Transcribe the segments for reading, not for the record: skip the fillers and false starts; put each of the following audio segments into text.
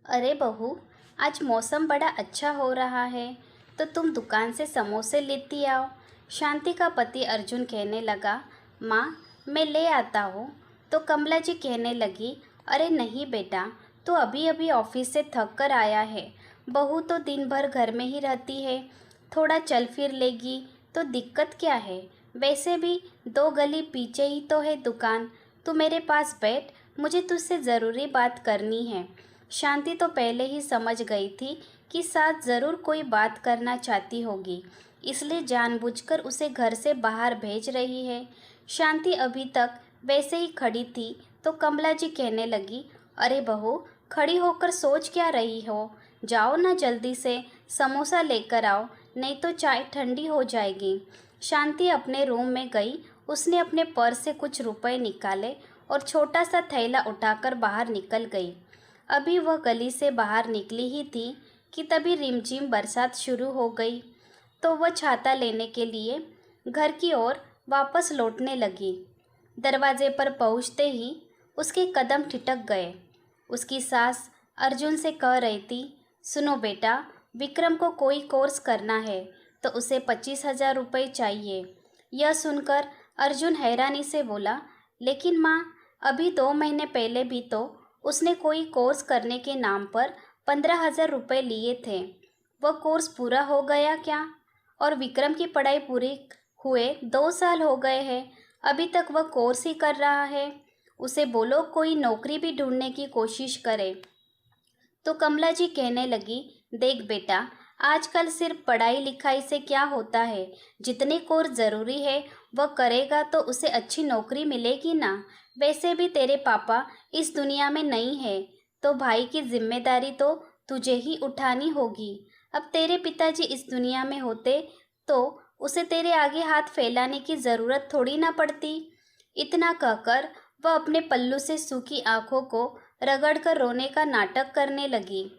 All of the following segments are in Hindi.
अरे बहू, आज मौसम बड़ा अच्छा हो रहा है तो तुम दुकान से समोसे लेती आओ। शांति का पति अर्जुन कहने लगा, माँ मैं ले आता हूँ। तो कमला जी कहने लगी, अरे नहीं बेटा, तो अभी अभी ऑफिस से थक कर आया है। बहू तो दिन भर घर में ही रहती है, थोड़ा चल फिर लेगी तो दिक्कत क्या है। वैसे भी 2 गली पीछे ही तो है दुकान। तू मेरे पास बैठ, मुझे तुझसे ज़रूरी बात करनी है। शांति तो पहले ही समझ गई थी कि सास ज़रूर कोई बात करना चाहती होगी, इसलिए जानबूझकर उसे घर से बाहर भेज रही है। शांति अभी तक वैसे ही खड़ी थी तो कमला जी कहने लगी, अरे बहू, खड़ी होकर सोच क्या रही हो। जाओ ना जल्दी से समोसा लेकर आओ, नहीं तो चाय ठंडी हो जाएगी। शांति अपने रूम में गई। उसने अपने पर्स से कुछ रुपए निकाले और छोटा सा थैला उठाकर बाहर निकल गई। अभी वह गली से बाहर निकली ही थी कि तभी रिमझिम बरसात शुरू हो गई। तो वह छाता लेने के लिए घर की ओर वापस लौटने लगी। दरवाजे पर पहुंचते ही उसके कदम ठिठक गए। उसकी सास अर्जुन से कह रही थी, सुनो बेटा, विक्रम को कोई कोर्स करना है तो उसे 25,000 रुपये चाहिए। यह सुनकर अर्जुन हैरानी से बोला, लेकिन माँ, अभी 2 महीने पहले भी तो उसने कोई कोर्स करने के नाम पर 15,000 रुपये लिए थे। वह कोर्स पूरा हो गया क्या? और विक्रम की पढ़ाई पूरी हुए 2 साल हो गए हैं, अभी तक वह कोर्स ही कर रहा है। उसे बोलो कोई नौकरी भी ढूंढने की कोशिश करे। तो कमला जी कहने लगी, देख बेटा, आजकल सिर्फ पढ़ाई लिखाई से क्या होता है। जितने कोर्स ज़रूरी है वह करेगा तो उसे अच्छी नौकरी मिलेगी ना। वैसे भी तेरे पापा इस दुनिया में नहीं है तो भाई की जिम्मेदारी तो तुझे ही उठानी होगी। अब तेरे पिताजी इस दुनिया में होते तो उसे तेरे आगे हाथ फैलाने की ज़रूरत थोड़ी ना पड़ती। इतना कहकर वह अपने पल्लू से सूखी आंखों को रगड़कर रोने का नाटक करने लगी।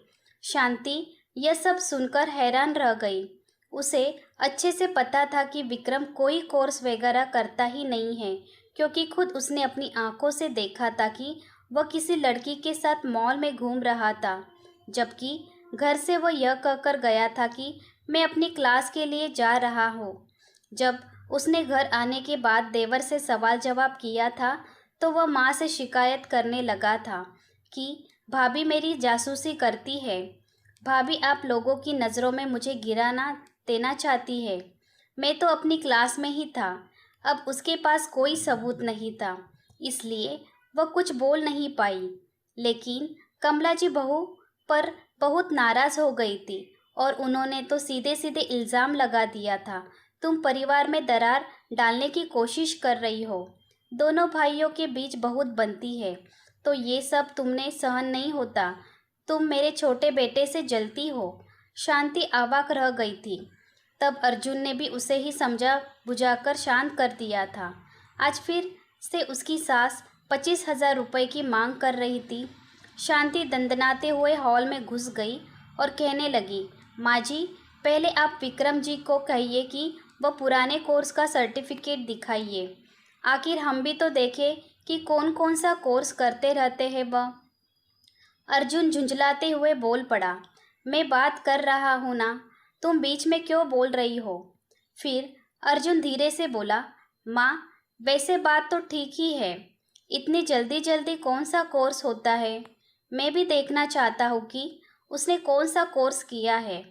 शांति यह सब सुनकर हैरान रह गई। उसे अच्छे से पता था कि विक्रम कोई कोर्स वगैरह करता ही नहीं है, क्योंकि खुद उसने अपनी आंखों से देखा था कि वह किसी लड़की के साथ मॉल में घूम रहा था, जबकि घर से वह यह कहकर गया था कि मैं अपनी क्लास के लिए जा रहा हूँ। जब उसने घर आने के बाद देवर से सवाल जवाब किया था तो वह माँ से शिकायत करने लगा था कि भाभी मेरी जासूसी करती है। भाभी आप लोगों की नज़रों में मुझे गिराना देना चाहती है। मैं तो अपनी क्लास में ही था। अब उसके पास कोई सबूत नहीं था, इसलिए वह कुछ बोल नहीं पाई। लेकिन कमला जी बहू पर बहुत नाराज़ हो गई थी और उन्होंने तो सीधे सीधे इल्ज़ाम लगा दिया था, तुम परिवार में दरार डालने की कोशिश कर रही हो। दोनों भाइयों के बीच बहुत बनती है तो ये सब तुमने सहन नहीं होता। तुम मेरे छोटे बेटे से जलती हो। शांति अवाक रह गई थी। तब अर्जुन ने भी उसे ही समझा बुझाकर शांत कर दिया था। आज फिर से उसकी सास 25,000 रुपये की मांग कर रही थी। शांति दंदनाते हुए हॉल में घुस गई और कहने लगी, माँ जी, पहले आप विक्रम जी को कहिए कि वह पुराने कोर्स का सर्टिफिकेट दिखाइए। आखिर हम भी तो देखें कि कौन कौन सा कोर्स करते रहते हैं वह। अर्जुन झुंझलाते हुए बोल पड़ा, मैं बात कर रहा हूँ ना, तुम बीच में क्यों बोल रही हो। फिर अर्जुन धीरे से बोला, माँ, वैसे बात तो ठीक ही है, इतनी जल्दी जल्दी कौन सा कोर्स होता है। मैं भी देखना चाहता हूँ कि उसने कौन सा कोर्स किया है।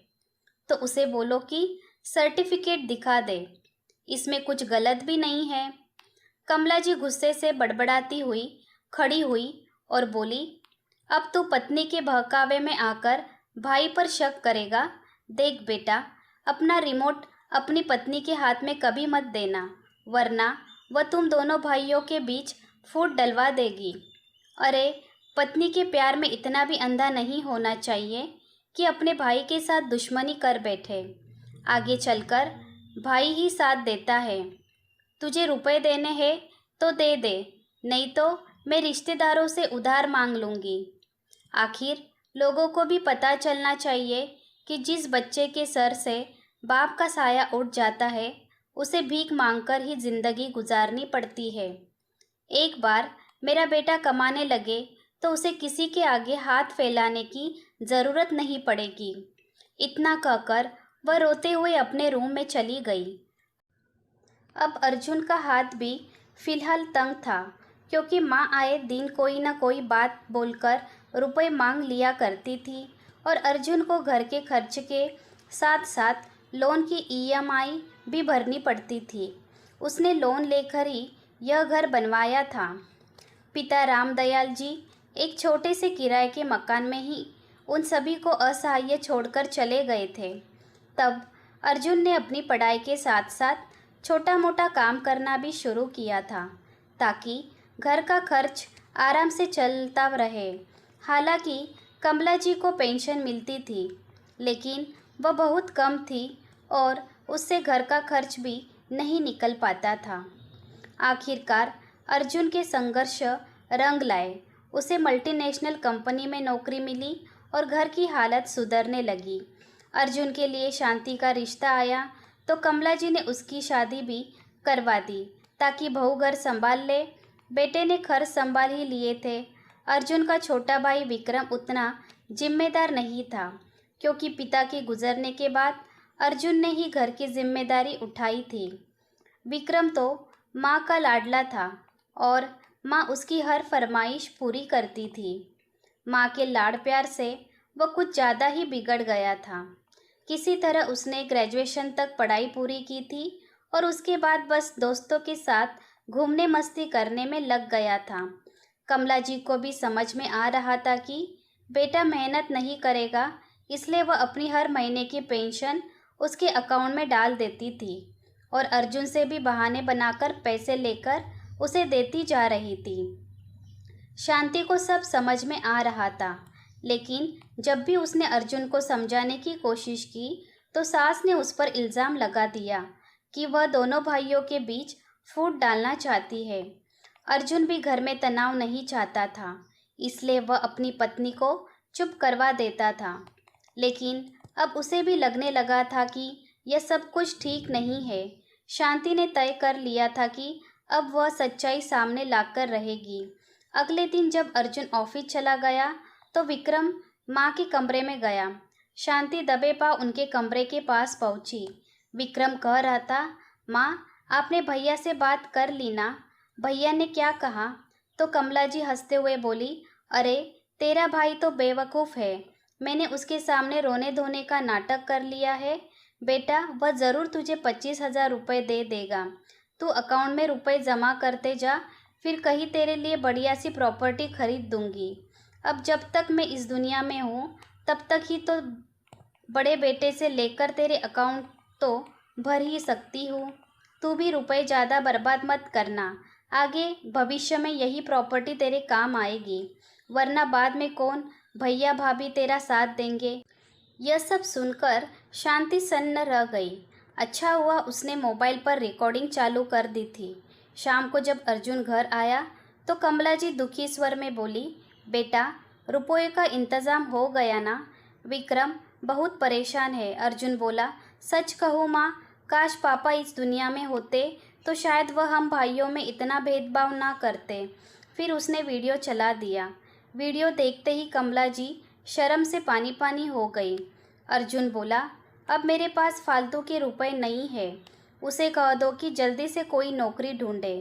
तो उसे बोलो कि सर्टिफिकेट दिखा दे, इसमें कुछ गलत भी नहीं है। कमला जी गुस्से से बड़बड़ाती हुई खड़ी हुई और बोली, अब तू पत्नी के बहकावे में आकर भाई पर शक करेगा। देख बेटा, अपना रिमोट अपनी पत्नी के हाथ में कभी मत देना, वरना वह तुम दोनों भाइयों के बीच फूट डलवा देगी। अरे, पत्नी के प्यार में इतना भी अंधा नहीं होना चाहिए कि अपने भाई के साथ दुश्मनी कर बैठे। आगे चलकर भाई ही साथ देता है। तुझे रुपए देने हैं तो दे दे, नहीं तो मैं रिश्तेदारों से उधार मांग लूँगी। आखिर लोगों को भी पता चलना चाहिए कि जिस बच्चे के सर से बाप का साया उठ जाता है उसे भीख मांगकर ही जिंदगी गुजारनी पड़ती है। एक बार मेरा बेटा कमाने लगे तो उसे किसी के आगे हाथ फैलाने की ज़रूरत नहीं पड़ेगी। इतना कहकर वह रोते हुए अपने रूम में चली गई। अब अर्जुन का हाथ भी फिलहाल तंग था, क्योंकि माँ आए दिन कोई न कोई बात बोलकर रुपए मांग लिया करती थी और अर्जुन को घर के खर्च के साथ साथ लोन की ईएमआई भी भरनी पड़ती थी। उसने लोन लेकर ही यह घर बनवाया था। पिता रामदयाल जी एक छोटे से किराए के मकान में ही उन सभी को असहाय छोड़कर चले गए थे। तब अर्जुन ने अपनी पढ़ाई के साथ साथ छोटा मोटा काम करना भी शुरू किया था, ताकि घर का खर्च आराम से चलता रहे। हालांकि कमला जी को पेंशन मिलती थी, लेकिन वह बहुत कम थी और उससे घर का खर्च भी नहीं निकल पाता था। आखिरकार अर्जुन के संघर्ष रंग लाए। उसे मल्टीनेशनल कंपनी में नौकरी मिली और घर की हालत सुधरने लगी। अर्जुन के लिए शांति का रिश्ता आया तो कमला जी ने उसकी शादी भी करवा दी, ताकि बहू घर संभाल ले। बेटे ने खर्च संभाल ही लिए थे। अर्जुन का छोटा भाई विक्रम उतना जिम्मेदार नहीं था, क्योंकि पिता के गुजरने के बाद अर्जुन ने ही घर की जिम्मेदारी उठाई थी। विक्रम तो माँ का लाडला था और माँ उसकी हर फरमाइश पूरी करती थी। माँ के लाड़ प्यार से वह कुछ ज़्यादा ही बिगड़ गया था। किसी तरह उसने ग्रेजुएशन तक पढ़ाई पूरी की थी और उसके बाद बस दोस्तों के साथ घूमने मस्ती करने में लग गया था। कमला जी को भी समझ में आ रहा था कि बेटा मेहनत नहीं करेगा, इसलिए वह अपनी हर महीने की पेंशन उसके अकाउंट में डाल देती थी और अर्जुन से भी बहाने बनाकर पैसे लेकर उसे देती जा रही थी। शांति को सब समझ में आ रहा था, लेकिन जब भी उसने अर्जुन को समझाने की कोशिश की तो सास ने उस पर इल्ज़ाम लगा दिया कि वह दोनों भाइयों के बीच फूट डालना चाहती है। अर्जुन भी घर में तनाव नहीं चाहता था, इसलिए वह अपनी पत्नी को चुप करवा देता था। लेकिन अब उसे भी लगने लगा था कि यह सब कुछ ठीक नहीं है। शांति ने तय कर लिया था कि अब वह सच्चाई सामने लाकर रहेगी। अगले दिन जब अर्जुन ऑफिस चला गया तो विक्रम माँ के कमरे में गया। शांति दबे पांव उनके कमरे के पास पहुंची। विक्रम कह रहा था, माँ आपने भैया से बात कर ली ना? भैया ने क्या कहा? तो कमला जी हंसते हुए बोली, अरे तेरा भाई तो बेवकूफ़ है। मैंने उसके सामने रोने धोने का नाटक कर लिया है। बेटा वह ज़रूर तुझे 25,000 रुपये दे देगा। तू अकाउंट में रुपए जमा करते जा, फिर कहीं तेरे लिए बढ़िया सी प्रॉपर्टी खरीद दूंगी। अब जब तक मैं इस दुनिया में हूँ तब तक ही तो बड़े बेटे से लेकर तेरे अकाउंट तो भर ही सकती हूँ। तू भी रुपए ज़्यादा बर्बाद मत करना। आगे भविष्य में यही प्रॉपर्टी तेरे काम आएगी, वरना बाद में कौन भैया भाभी तेरा साथ देंगे। यह सब सुनकर शांति सन्न रह गई। अच्छा हुआ उसने मोबाइल पर रिकॉर्डिंग चालू कर दी थी। शाम को जब अर्जुन घर आया तो कमला जी दुखी स्वर में बोली, बेटा रुपये का इंतज़ाम हो गया ना? विक्रम बहुत परेशान है। अर्जुन बोला, सच कहूँ माँ, काश पापा इस दुनिया में होते तो शायद वह हम भाइयों में इतना भेदभाव ना करते। फिर उसने वीडियो चला दिया। वीडियो देखते ही कमला जी शर्म से पानी पानी हो गई। अर्जुन बोला, अब मेरे पास फालतू के रुपए नहीं है, उसे कह दो कि जल्दी से कोई नौकरी ढूंढे।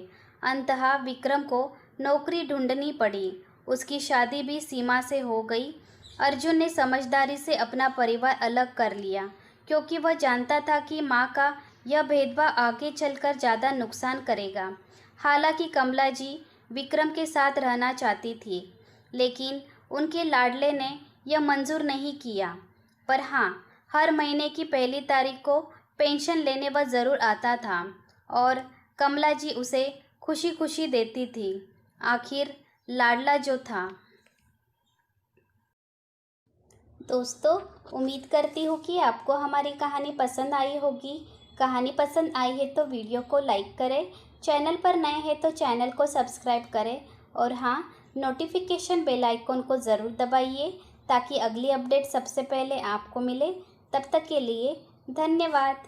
अंततः विक्रम को नौकरी ढूंढनी पड़ी। उसकी शादी भी सीमा से हो गई। अर्जुन ने समझदारी से अपना परिवार अलग कर लिया, क्योंकि वह जानता था कि माँ का यह भेदभाव आगे चलकर ज़्यादा नुकसान करेगा। हालांकि कमला जी विक्रम के साथ रहना चाहती थी, लेकिन उनके लाडले ने यह मंजूर नहीं किया। पर हाँ, हर महीने की पहली तारीख को पेंशन लेने वह ज़रूर आता था और कमला जी उसे खुशी खुशी देती थी। आखिर लाडला जो था। दोस्तों, उम्मीद करती हूँ कि आपको हमारी कहानी पसंद आई होगी। कहानी पसंद आई है तो वीडियो को लाइक करें, चैनल पर नए हैं तो चैनल को सब्सक्राइब करें और हाँ, नोटिफिकेशन बेल आइकॉन को ज़रूर दबाइए ताकि अगली अपडेट सबसे पहले आपको मिले। तब तक के लिए धन्यवाद।